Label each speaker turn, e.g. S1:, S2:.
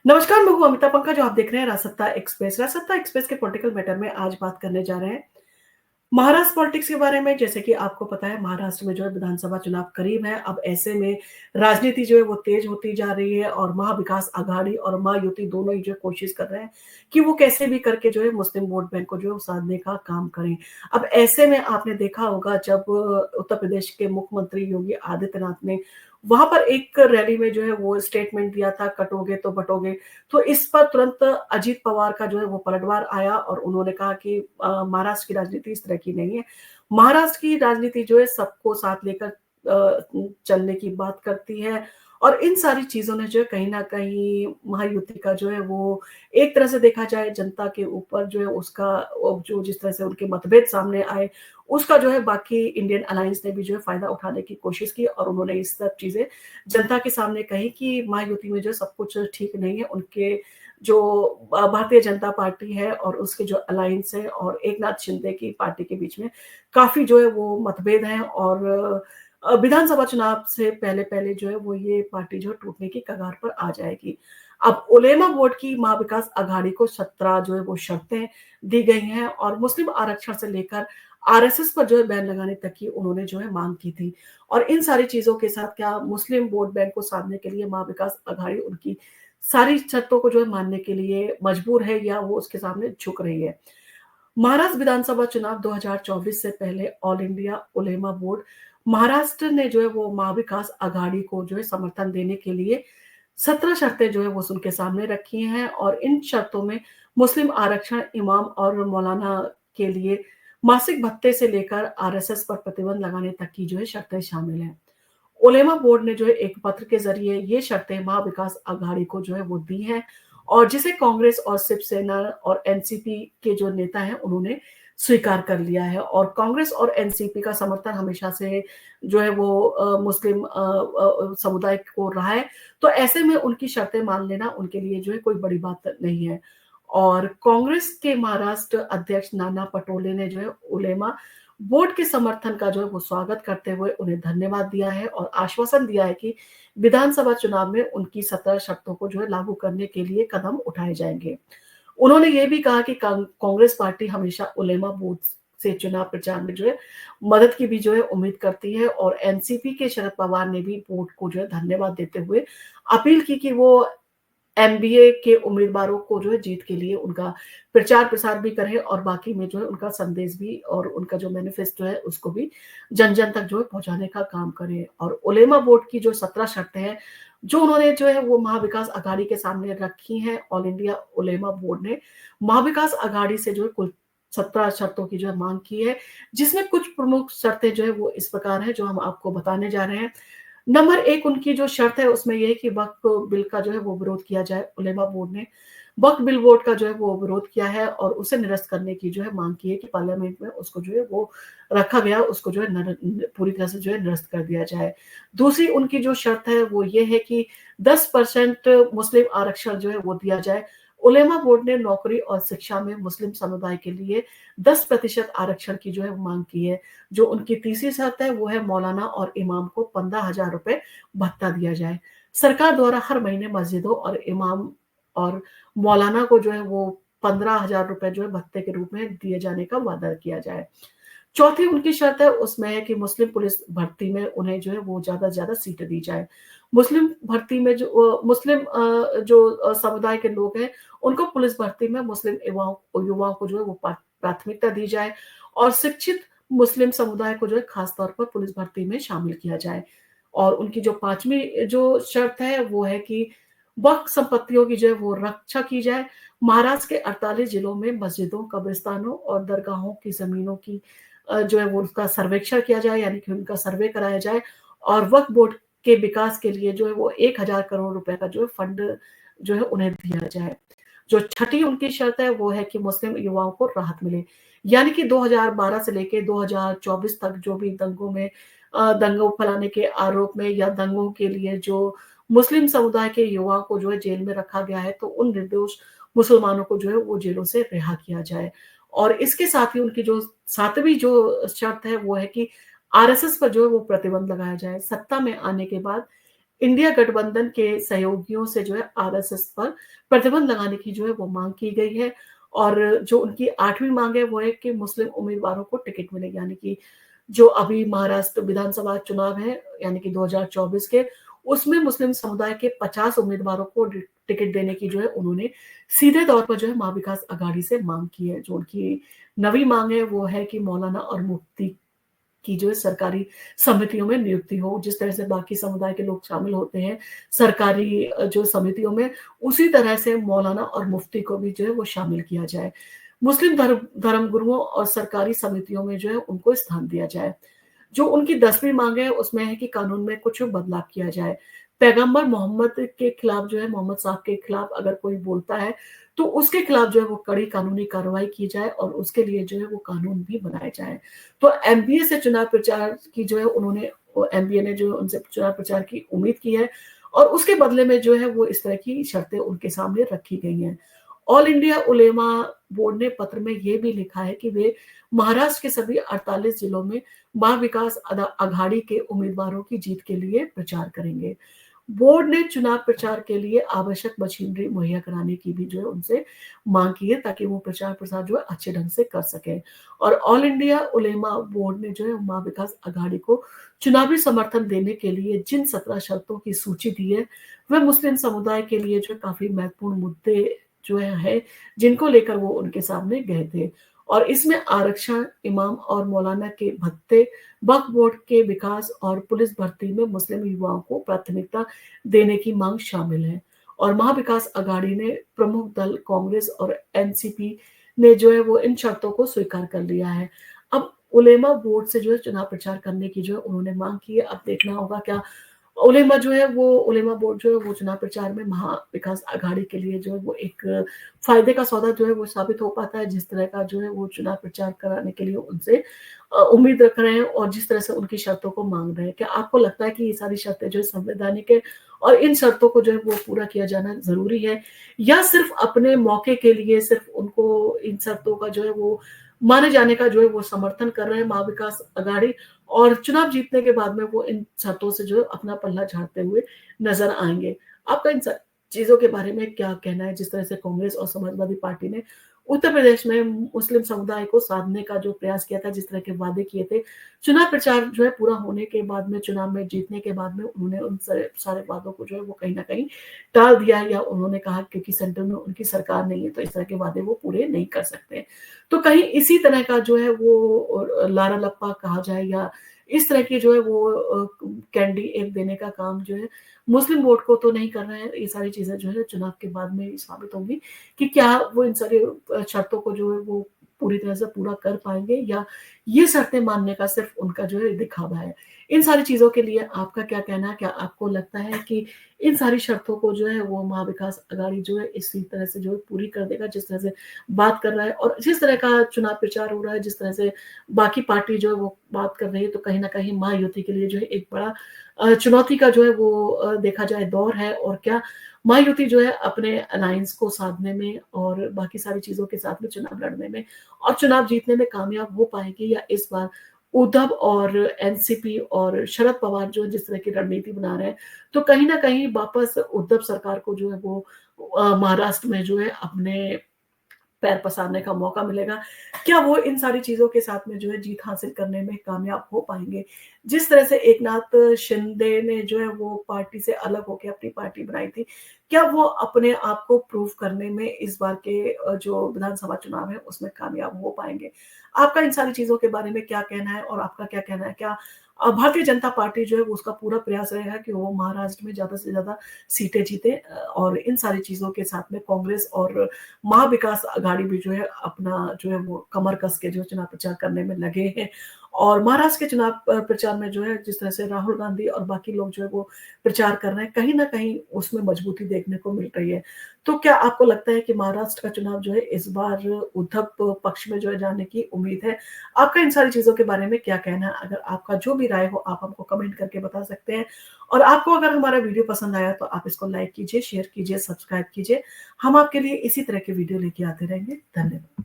S1: नमस्कार, मैं हूँ अमिता पंकज, जो आप देख रहे हैं राजसत्ता एक्सप्रेस। राजसत्ता एक्सप्रेस के पॉलिटिकल मैटर में आज बात करने जा रहे हैं महाराष्ट्र पॉलिटिक्स के बारे में। जैसे कि आपको पता है, महाराष्ट्र में जो है विधानसभा चुनाव करीब है। अब ऐसे में राजनीति जो है वो तेज होती जा रही है और महाविकास आघाड़ी और महायुति दोनों ही जो है कोशिश कर रहे हैं कि वो कैसे भी करके जो है मुस्लिम वोट बैंक को जो है वो साधने का काम करें। अब ऐसे में आपने देखा होगा, जब उत्तर प्रदेश के मुख्यमंत्री योगी आदित्यनाथ ने वहां पर एक रैली में जो है वो स्टेटमेंट दिया था, कटोगे तो बटोगे। तो इस पर तुरंत अजीत पवार का जो है वो पलटवार आया और उन्होंने कहा कि महाराष्ट्र की राजनीति इस तरह की नहीं है। महाराष्ट्र की राजनीति जो है सबको साथ लेकर चलने की बात करती है। और इन सारी चीजों ने जो है कहीं ना कहीं महायुति का जो है वो एक तरह से देखा जाए जनता के ऊपर जो है उसका जो जिस तरह से उनके मतभेद सामने आए, उसका जो है बाकी इंडियन अलायंस ने भी जो है फायदा उठाने की कोशिश की और उन्होंने इस सब चीजें जनता के सामने कही कि महायुति में जो सब कुछ ठीक नहीं है। उनके जो भारतीय जनता पार्टी है और उसके जो अलायंस है और एकनाथ शिंदे की पार्टी के बीच में काफी जो है वो मतभेद हैं और विधानसभा चुनाव से पहले पहले जो है वो ये पार्टी जो है टूटने की कगार पर आ जाएगी। अब उलेमा बोर्ड की महाविकास आघाड़ी को 17 जो है वो शर्तें दी गई हैं और मुस्लिम आरक्षण से लेकर आरएसएस पर जो है बैन लगाने तक की उन्होंने जो है मांग की थी। और इन सारी चीजों के साथ क्या मुस्लिम वोट बैंक को साधने के लिए महाविकास आघाड़ी उनकी सारी शर्तों को जो है मानने के लिए मजबूर है या वो उसके सामने झुक रही है। महाराष्ट्र विधानसभा चुनाव 2024 से पहले ऑल इंडिया उलेमा बोर्ड महाराष्ट्र ने जो है वो महाविकास आघाड़ी को जो है समर्थन देने के लिए 17 शर्तें जो है वो उनके सामने रखी हैं और इन शर्तों में मुस्लिम आरक्षण, इमाम और मौलाना के लिए मासिक भत्ते से लेकर आरएसएस पर प्रतिबंध लगाने तक की जो है शर्तें शामिल हैं। उलेमा बोर्ड ने जो है एक पत्र के जरिए ये शर्तें महाविकास आघाड़ी को जो है वो दी है और जिसे कांग्रेस और शिवसेना और एनसीपी के जो नेता हैं उन्होंने स्वीकार कर लिया है। और कांग्रेस और एनसीपी का समर्थन हमेशा से जो है वो मुस्लिम समुदाय को रहा है। तो ऐसे में उनकी शर्तें मान लेना उनके लिए जो है कोई बड़ी बात नहीं है। और कांग्रेस के महाराष्ट्र अध्यक्ष नाना पटोले ने जो है उलेमा बोर्ड के समर्थन का जो है वो स्वागत करते हुए उन्हें धन्यवाद दिया है और आश्वासन दिया है कि विधानसभा चुनाव में उनकी 17 शर्तों को जो है लागू करने के लिए कदम उठाए जाएंगे। उन्होंने ये भी कहा कि कांग्रेस पार्टी हमेशा उलेमा बोर्ड से चुनाव प्रचार में जो है मदद की भी जो है उम्मीद करती है। और एनसीपी के शरद पवार ने भी बोर्ड को जो है धन्यवाद देते हुए अपील की कि वो एमबीए के उम्मीदवारों को जो है जीत के लिए उनका प्रचार प्रसार भी करें और बाकी में जो है उनका संदेश भी और उनका जो मैनिफेस्टो है उसको भी जन जन तक जो है पहुंचाने का काम करें। और उलेमा बोर्ड की जो 17 शर्तें हैं जो उन्होंने जो है वो महाविकास आघाड़ी के सामने रखी हैं, ऑल इंडिया उलेमा बोर्ड ने महाविकास आघाड़ी से जो है कुल 17 शर्तों की जो है मांग की है, जिसमें कुछ प्रमुख शर्तें जो है वो इस प्रकार है जो हम आपको बताने जा रहे हैं। नंबर 1 उनकी जो शर्त है उसमें ये है कि वक्फ बिल का जो है वो विरोध किया जाए। उलेमा बोर्ड ने वक्फ बिल बोर्ड का जो है वो विरोध किया है और उसे निरस्त करने की जो है मांग की है कि पार्लियामेंट में उसको जो है वो रखा गया, उसको जो है पूरी तरह से जो है निरस्त कर दिया जाए। दूसरी उनकी जो शर्त है वो ये है कि 10% मुस्लिम आरक्षण जो है वो दिया जाए। उलेमा बोर्ड ने नौकरी और शिक्षा में मुस्लिम समुदाय के लिए 10% आरक्षण की जो है मांग की है। जो उनकी तीसरी शर्त है वो है मौलाना और इमाम को 15,000 रुपए भत्ता दिया जाए। सरकार द्वारा हर महीने मस्जिदों और इमाम और मौलाना को जो है वो 15,000 रुपए जो है भत्ते के रूप में दिए जाने का वादा किया जाए। चौथी उनकी शर्त है उसमें है कि मुस्लिम पुलिस भर्ती में उन्हें जो है वो ज्यादा से ज्यादा सीटें दी जाए। मुस्लिम भर्ती में जो मुस्लिम समुदाय के लोग हैं उनको पुलिस भर्ती में मुस्लिम युवाओं युवाओं को जो है वो प्राथमिकता दी जाए और शिक्षित मुस्लिम समुदाय को जो है खास तौर पर पुलिस भर्ती में शामिल किया जाए। और उनकी जो पांचवी जो शर्त है वो है कि वक्फ संपत्तियों की जो है वो रक्षा की जाए। महाराष्ट्र के 48 जिलों में मस्जिदों, कब्रिस्तानों और दरगाहों की जमीनों की जो है वो उसका सर्वेक्षण किया जाए, यानी कि उनका सर्वे कराया जाए और वक्फ बोर्ड के विकास के लिए जो है वो 1000 करोड़ रुपए का जो है फंड जो है उन्हें दिया जाए। जो छठी उनकी शर्त है वो है कि मुस्लिम युवाओं को राहत मिले, यानी कि 2012 से लेके 2024 तक जो भी दंगों में दंगों फैलाने के आरोप में या दंगों के लिए जो मुस्लिम समुदाय के युवाओं को जो है जेल में रखा गया है, तो उन निर्दोष मुसलमानों को जो है वो जेलों से रिहा किया जाए। और इसके साथ ही उनकी जो सातवीं जो शर्त है वो है कि आरएसएस पर जो है वो प्रतिबंध लगाया जाए। सत्ता में आने के बाद इंडिया गठबंधन के सहयोगियों से जो है आरएसएस पर प्रतिबंध लगाने की जो है वो मांग की गई है। और जो उनकी 8वीं मांग है वो है कि मुस्लिम उम्मीदवारों को टिकट मिले, यानी कि जो अभी महाराष्ट्र विधानसभा चुनाव है यानी कि 2024 के, उसमें मुस्लिम समुदाय के 50 उम्मीदवारों को टिकट देने की जो है उन्होंने सीधे तौर पर जो है महाविकास अघाड़ी से मांग की है। जो उनकी नवी मांग है वो है कि मौलाना और मुफ्ती की जो है सरकारी समितियों में नियुक्ति हो। जिस तरह से बाकी समुदाय के लोग शामिल होते हैं सरकारी जो समितियों में, उसी तरह से मौलाना और मुफ्ती को भी जो है वो शामिल किया जाए। मुस्लिम धर्म गुरुओं और सरकारी समितियों में जो है उनको स्थान दिया जाए। जो उनकी 10वीं मांग है उसमें है कि कानून में कुछ बदलाव किया जाए। पैगंबर मोहम्मद के खिलाफ जो है, मोहम्मद साहब के खिलाफ अगर कोई बोलता है तो उसके खिलाफ जो है वो कड़ी कानूनी कार्रवाई की जाए और उसके लिए जो है वो कानून भी बनाए जाए। तो एमबीए से चुनाव प्रचार की जो है उन्होंने, एमबीए ने जो उनसे चुनाव प्रचार की उम्मीद की है और उसके बदले में जो है वो इस तरह की शर्तें उनके सामने रखी गई हैं। ऑल इंडिया उलेमा बोर्ड ने पत्र में ये भी लिखा है कि वे महाराष्ट्र के सभी 48 जिलों में महाविकास अघाड़ी के उम्मीदवारों की जीत के लिए प्रचार करेंगे। बोर्ड ने चुनाव प्रचार के लिए आवश्यक मशीनरी मुहैया कराने की भी जो है उनसे मांग की है, ताकि वो प्रचार प्रसार जो है अच्छे ढंग से कर सके। और ऑल इंडिया उलेमा बोर्ड ने जो है महाविकास अघाड़ी को चुनावी समर्थन देने के लिए जिन 17 शर्तों की सूची दी है, वह मुस्लिम समुदाय के लिए जो काफी महत्वपूर्ण मुद्दे जो है जिनको लेकर वो उनके सामने गए थे। और इसमें आरक्षण, इमाम और मौलाना के भत्ते, वक्फ बोर्ड के विकास और पुलिस भर्ती में मुस्लिम युवाओं को प्राथमिकता देने की मांग शामिल है। और महाविकास अघाड़ी ने प्रमुख दल कांग्रेस और एनसीपी ने जो है वो इन शर्तों को स्वीकार कर लिया है। अब उलेमा बोर्ड से जो है चुनाव प्रचार करने की जो है उन्होंने मांग की है। अब देखना होगा क्या उलेमा जो है वो, उलेमा बोर्ड जो है वो चुनाव प्रचार में महाविकास अघाड़ी के लिए जो है वो एक फायदे का सौदा जो है वो साबित हो पाता है, जिस तरह का जो है वो चुनाव प्रचार कराने के लिए उनसे उम्मीद रख रहे हैं और जिस तरह से उनकी शर्तों को मांग रहे हैं। क्या आपको लगता है कि ये सारी शर्तें जो है संवैधानिक है और इन शर्तों को जो है वो पूरा किया जाना जरूरी है, या सिर्फ अपने मौके के लिए सिर्फ उनको इन शर्तों का जो है वो माने जाने का जो है वो समर्थन कर रहे हैं महाविकास अघाड़ी, और चुनाव जीतने के बाद में वो इन शर्तों से जो है अपना पल्ला झाड़ते हुए नजर आएंगे? आपका इन चीजों के बारे में क्या कहना है? जिस तरह से कांग्रेस और समाजवादी पार्टी ने उत्तर प्रदेश में मुस्लिम समुदाय को साधने का जो प्रयास किया था, जिस तरह के वादे किए थे, चुनाव प्रचार जो है पूरा होने के बाद में, चुनाव में जीतने के बाद में उन्होंने उन सारे वादों को जो है वो कहीं ना कहीं टाल दिया, या उन्होंने कहा क्योंकि सेंटर में उनकी सरकार नहीं है तो इस तरह के वादे वो पूरे नहीं कर सकते। तो कहीं इसी तरह का जो है वो लारा लप्पा कहा जाए या इस तरह की जो है वो कैंडी एक देने का काम जो है मुस्लिम वोट को तो नहीं कर रहे हैं। ये सारी चीजें जो है चुनाव के बाद में साबित होंगी कि क्या वो इन सारी शर्तों को जो है वो पूरी तरह से पूरा कर पाएंगे, या ये शर्तें मानने का सिर्फ उनका जो है दिखावा है। इन सारी चीजों के लिए आपका क्या कहना है? क्या आपको लगता है कि इन सारी शर्तों को जो है वो महाविकास अघाड़ी जो है इसी तरह से जो है पूरी कर देगा, जिस तरह से बात कर रहा है और जिस तरह का चुनाव प्रचार हो रहा है, जिस तरह से बाकी पार्टी जो है वो बात कर रही है, तो कहीं ना कहीं महायुति के लिए जो है एक बड़ा चुनौती का जो है वो देखा जाए दौर है। और क्या महायुति जो है अपने अलायंस को साधने में और बाकी सारी चीजों के साथ में चुनाव लड़ने में और चुनाव जीतने में कामयाब हो पाएगी, या इस बार उद्धव और एनसीपी और शरद पवार जो जिस तरह की रणनीति बना रहे हैं, तो कहीं ना कहीं वापस उद्धव सरकार को जो है वो महाराष्ट्र में जो है अपने पैर पसारने का मौका मिलेगा। क्या वो इन सारी चीज़ों के साथ में जो है जीत हासिल करने में कामयाब हो पाएँगे? जिस तरह से एकनाथ शिंदे ने जो है वो पार्टी से अलग होके अपनी पार्टी बनाई थी, क्या वो अपने आप को प्रूव करने में इस बार के जो विधानसभा चुनाव है उसमें कामयाब हो पाएँगे? आपका इन सारी चीज़ों के बारे में क्या कहना है और आपका क्या कहना है? क्या भारतीय जनता पार्टी जो है वो उसका पूरा प्रयास रहेगा कि वो महाराष्ट्र में ज़्यादा से ज़्यादा सीटें जीते, और इन सारी चीज़ों के साथ में कांग्रेस और महाविकास अघाड़ी भी जो है अपना जो है वो कमर कस के जो चुनाव प्रचार करने में लगे हैं। और महाराष्ट्र के चुनाव प्रचार में जो है जिस तरह से राहुल गांधी और बाकी लोग जो है वो प्रचार कर रहे हैं, कहीं न कहीं उसमें मजबूती देखने को मिल रही है। तो क्या आपको लगता है कि महाराष्ट्र का चुनाव जो है इस बार उद्धव पक्ष में जो है जाने की उम्मीद है? आपका इन सारी चीज़ों के बारे में क्या कहना है? अगर आपका जो भी राय हो आप हमको कमेंट करके बता सकते हैं। और आपको अगर हमारा वीडियो पसंद आया तो आप इसको लाइक कीजिए, शेयर कीजिए, सब्सक्राइब कीजिए। हम आपके लिए इसी तरह के वीडियो लेके आते रहेंगे। धन्यवाद।